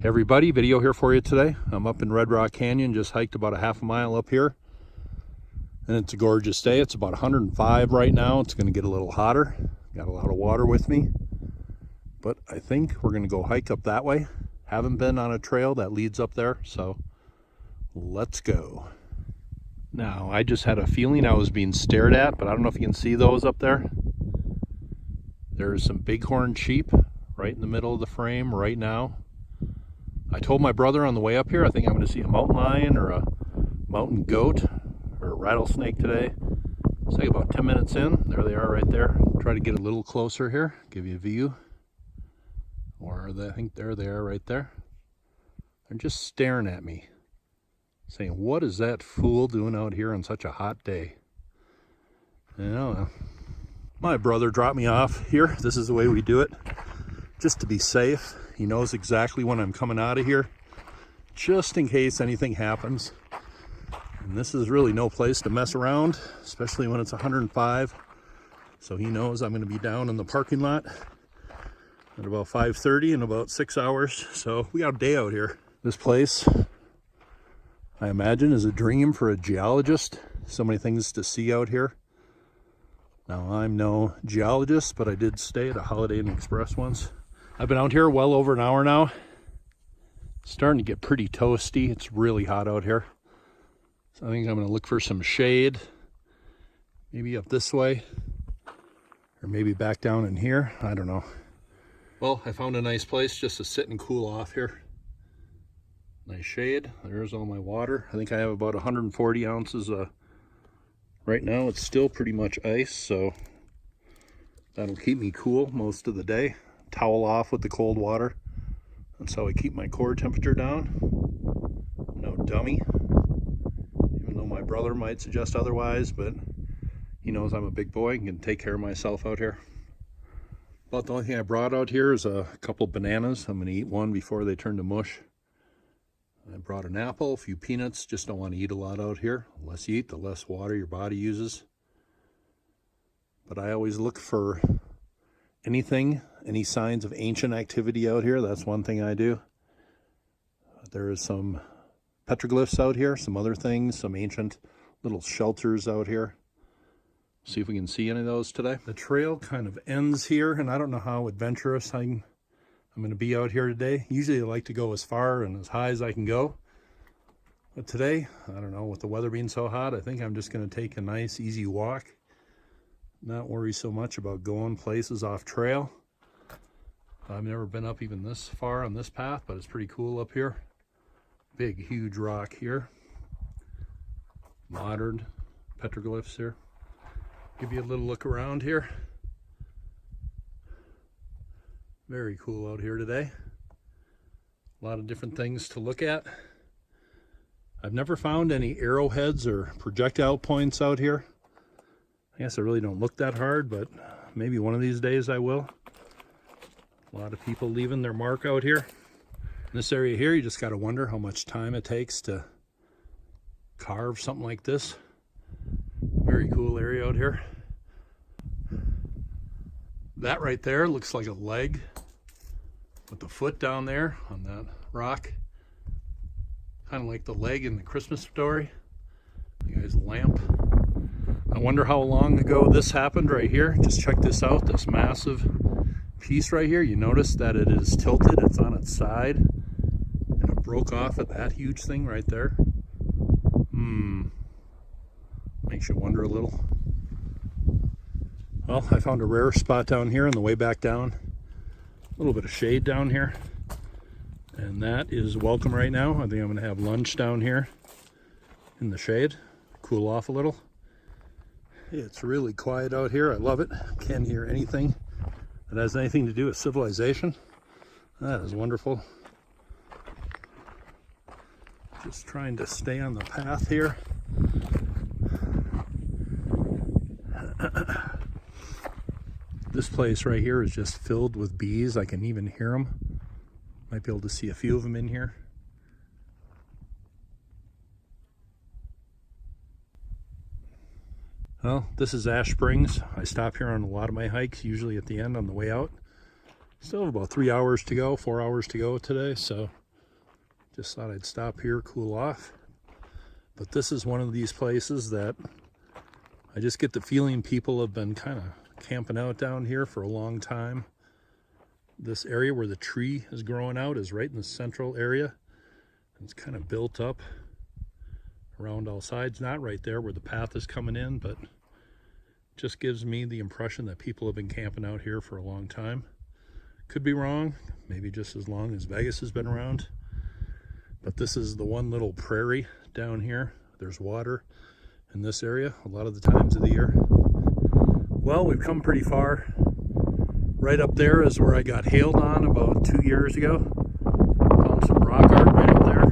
Hey everybody, video here for you today. I'm up in Red Rock Canyon, just hiked about a half a mile up here. And it's a gorgeous day. It's about 105 right now. It's going to get a little hotter. Got a lot of water with me. But I think we're going to go hike up that way. Haven't been on a trail that leads up there, so let's go. Now, I just had a feeling I was being stared at, but I don't know if you can see those up there. There's some bighorn sheep right in the middle of the frame right now. I told my brother on the way up here, I think I'm going to see a mountain lion or a mountain goat or a rattlesnake today. It's like about 10 minutes in. There they are right there. Try to get a little closer here, give you a view. Or I think there they are right there. They're just staring at me, saying, what is that fool doing out here on such a hot day? I don't know. My brother dropped me off here. This is the way we do it, just to be safe. He knows exactly when I'm coming out of here, just in case anything happens. And this is really no place to mess around, especially when it's 105. So he knows I'm going to be down in the parking lot at about 5:30 in about 6 hours. So we got a day out here. This place, I imagine, is a dream for a geologist. So many things to see out here. Now, I'm no geologist, but I did stay at a Holiday Inn Express once. I've been out here well over an hour now. It's starting to get pretty toasty. It's really hot out here. So I think I'm going to look for some shade. Maybe up this way. Or maybe back down in here. I don't know. Well, I found a nice place just to sit and cool off here. Nice shade. There's all my water. I think I have about 140 ounces. Right now it's still pretty much ice, so that'll keep me cool most of the day. Towel off with the cold water. That's how I keep my core temperature down. I'm no dummy, even though my brother might suggest otherwise, but he knows I'm a big boy and can take care of myself out here. About the only thing I brought out here is a couple bananas. I'm going to eat one before they turn to mush. I brought an apple, a few peanuts. Just don't want to eat a lot out here. The less you eat, the less water your body uses. But I always look for anything, any signs of ancient activity out here. That's one thing I do. There is some petroglyphs out here, some other things, some ancient little shelters out here. See if we can see any of those today. The trail kind of ends here, and I don't know how adventurous I'm going to be out here today. Usually I like to go as far and as high as I can go. But today, I don't know, with the weather being so hot, I think I'm just going to take a nice, easy walk. Not worry so much about going places off trail. I've never been up even this far on this path, but it's pretty cool up here. Big, huge rock here. Modern petroglyphs here. Give you a little look around here. Very cool out here today. A lot of different things to look at. I've never found any arrowheads or projectile points out here. I guess I really don't look that hard, but maybe one of these days I will. A lot of people leaving their mark out here. In this area here, you just got to wonder how much time it takes to carve something like this. Very cool area out here. That right there looks like a leg with the foot down there on that rock. Kind of like the leg in the Christmas story. The guy's lamp. I wonder how long ago this happened right here. Just check this out, this massive piece right here. You notice that it is tilted, it's on its side, and it broke off at that huge thing right there. Makes you wonder a little. Well, I found a rare spot down here on the way back down. A little bit of shade down here, and that is welcome right now. I think I'm going to have lunch down here in the shade, cool off a little. It's really quiet out here. I love it. Can't hear anything that has anything to do with civilization. That is wonderful. Just trying to stay on the path here. This place right here is just filled with bees. I can even hear them. Might be able to see a few of them in here. Well, this is Ash Springs. I stop here on a lot of my hikes, usually at the end on the way out. Still have about 3 hours to go, 4 hours to go today, so Just thought I'd stop here, cool off. But this is one of these places that I just get the feeling people have been kind of camping out down here for a long time. This area where the tree is growing out is right in the central area. It's kind of built up around all sides, not right there where the path is coming in, but just gives me the impression that people have been camping out here for a long time. Could be wrong, maybe just as long as Vegas has been around. But this is the one little prairie down here. There's water in this area a lot of the times of the year. Well, we've come pretty far. Right up there is where I got hailed on about 2 years ago. Found some rock art right up there.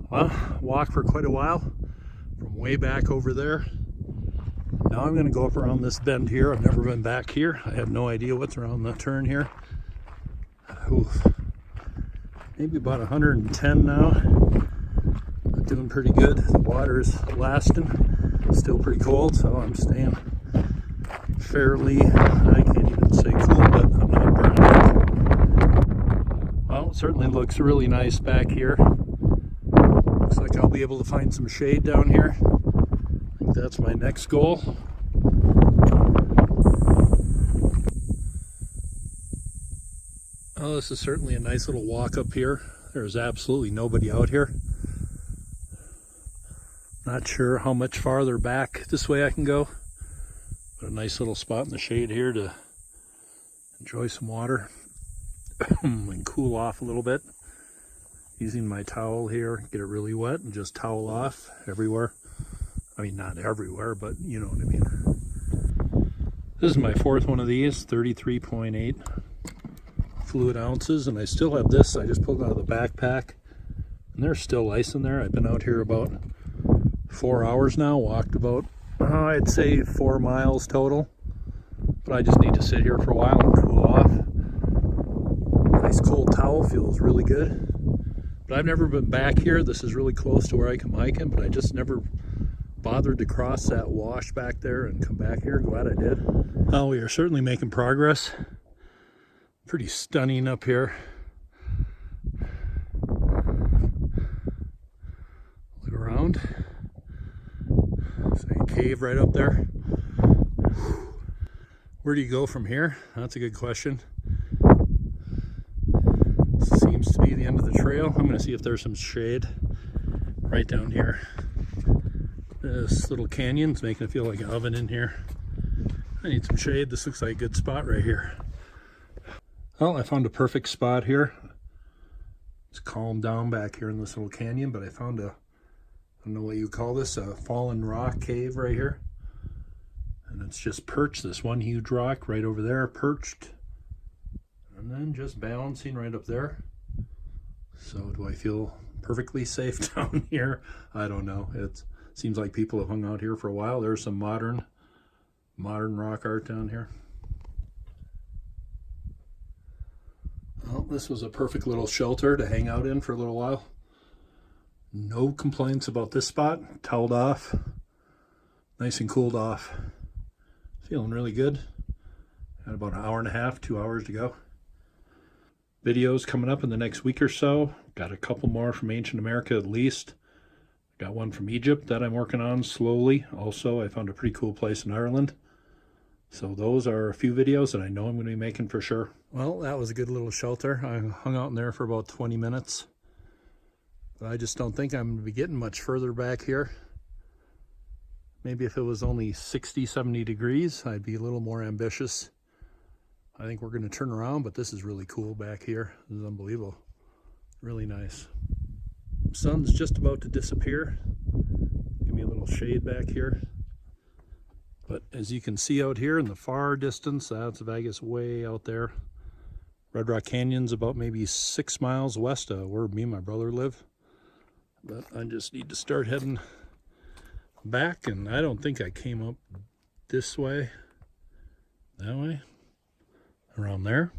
Well, walked for quite a while from way back over there. Now I'm going to go up around this bend here. I've never been back here. I have no idea what's around the turn here. Oof. Maybe about 110 now. Doing pretty good. The water's lasting. Still pretty cold, so I'm staying fairly, I can't even say cool, but I'm not burning it. Well, it certainly looks really nice back here. Looks like I'll be able to find some shade down here. I think that's my next goal. Oh, this is certainly a nice little walk up here. There's absolutely nobody out here. Not sure how much farther back this way I can go. But a nice little spot in the shade here to enjoy some water and cool off a little bit. Using my towel here, get it really wet and just towel off everywhere. I mean, not everywhere, but you know what I mean. This is my fourth one of these, 33.8 fluid ounces, and I still have this. I just pulled it out of the backpack, and there's still ice in there. I've been out here about 4 hours now, walked about, I'd say 4 miles total, but I just need to sit here for a while and cool off. Nice cold towel, feels really good. But I've never been back here. This is really close to where I come hiking, but I just never bothered to cross that wash back there and come back here. Glad I did. Well, we are certainly making progress. Pretty stunning up here. Look around. There's a cave right up there. Where do you go from here? That's a good question. Seems to be the end of the trail. I'm going to see if there's some shade right down here. This little canyon's making it feel like an oven in here. I need some shade. This looks like a good spot right here. Well, I found a perfect spot here. It's calmed down back here in this little canyon, but I found a, I don't know what you call this, a fallen rock cave right here. And it's just perched, this one huge rock right over there, perched. And then just balancing right up there. So do I feel perfectly safe down here? I don't know. It seems like people have hung out here for a while. There's some modern rock art down here. Well, this was a perfect little shelter to hang out in for a little while. No complaints about this spot. Toweled off. Nice and cooled off. Feeling really good. Got about an hour and a half, 2 hours to go. Videos coming up in the next week or so. Got a couple more from ancient America at least. Got one from Egypt that I'm working on slowly. Also, I found a pretty cool place in Ireland. So those are a few videos that I know I'm going to be making for sure. Well, that was a good little shelter. I hung out in there for about 20 minutes. But I just don't think I'm going to be getting much further back here. Maybe if it was only 60, 70 degrees, I'd be a little more ambitious. I think we're going to turn around, but this is really cool back here. This is unbelievable. Really nice. Sun's just about to disappear. Give me a little shade back here. But as you can see out here in the far distance, that's Vegas way out there. Red Rock Canyon's about maybe 6 miles west of where me and my brother live. But I just need to start heading back, and I don't think I came up this way. That way? Around there?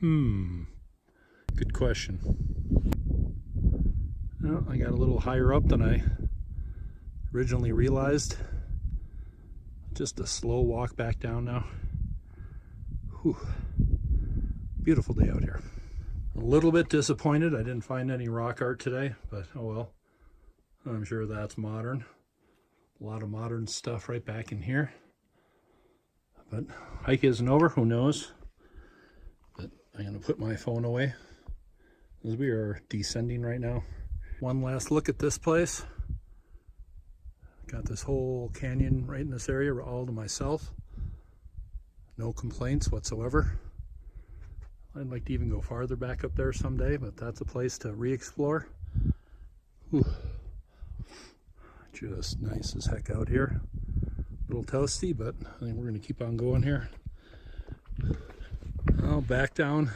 Good question. Well, I got a little higher up than I originally realized. Just a slow walk back down now. Whew. Beautiful day out here. A little bit disappointed I didn't find any rock art today, but oh well. I'm sure that's modern. A lot of modern stuff right back in here. But hike isn't over, who knows? But I'm gonna put my phone away as we are descending right now. One last look at this place. Got this whole canyon right in this area all to myself. No complaints whatsoever. I'd like to even go farther back up there someday, but that's a place to re-explore. Just nice as heck out here. A little toasty, but I think we're going to keep on going here. Well, back down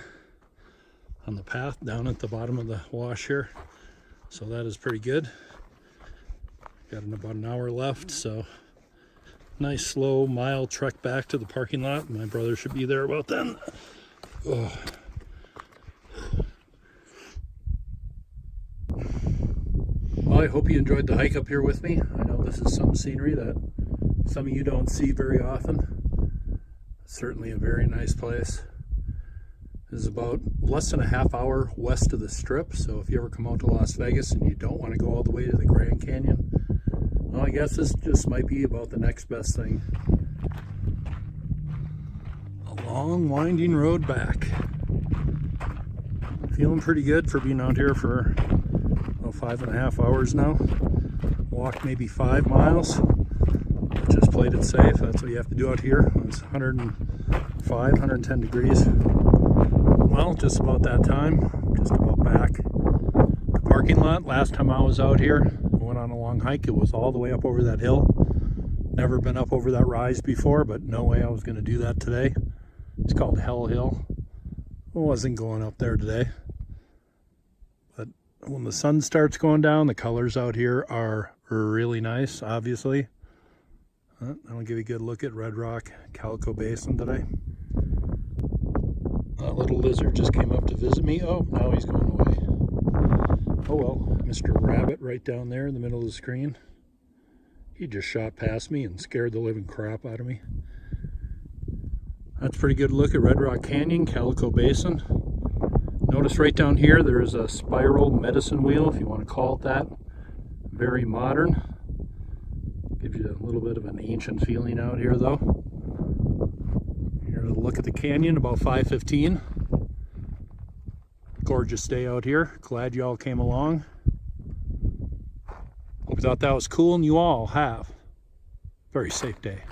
on the path, down at the bottom of the wash here. So that is pretty good. Got about an hour left, so nice slow mile trek back to the parking lot. My brother should be there about then. Oh. Well, I hope you enjoyed the hike up here with me. I know this is some scenery that some of you don't see very often. Certainly a very nice place. This is about less than a half hour west of the Strip, so if you ever come out to Las Vegas and you don't want to go all the way to the Grand Canyon, well, I guess this just might be about the next best thing. A long winding road back. Feeling pretty good for being out here for 5.5 hours now. Walked maybe 5 miles. Just played it safe. That's what you have to do out here. It's 105, 110 degrees. Well, just about that time. Just about back. The parking lot. Last time I was out here, I went on a long hike. It was all the way up over that hill. Never been up over that rise before, but no way I was going to do that today. It's called Hell Hill. I wasn't going up there today. But when the sun starts going down, the colors out here are really nice, obviously. I'll give you a good look at Red Rock, Calico Basin today. That little lizard just came up to visit me. Oh, now he's going away. Oh well, Mr. Rabbit right down there in the middle of the screen. He just shot past me and scared the living crap out of me. That's a pretty good look at Red Rock Canyon, Calico Basin. Notice right down here there is a spiral medicine wheel, if you want to call it that. Very modern. Gives you a little bit of an ancient feeling out here though. Here's a look at the canyon, about 5:15. Gorgeous day out here. Glad you all came along. Hope you thought that was cool, and you all have a very safe day.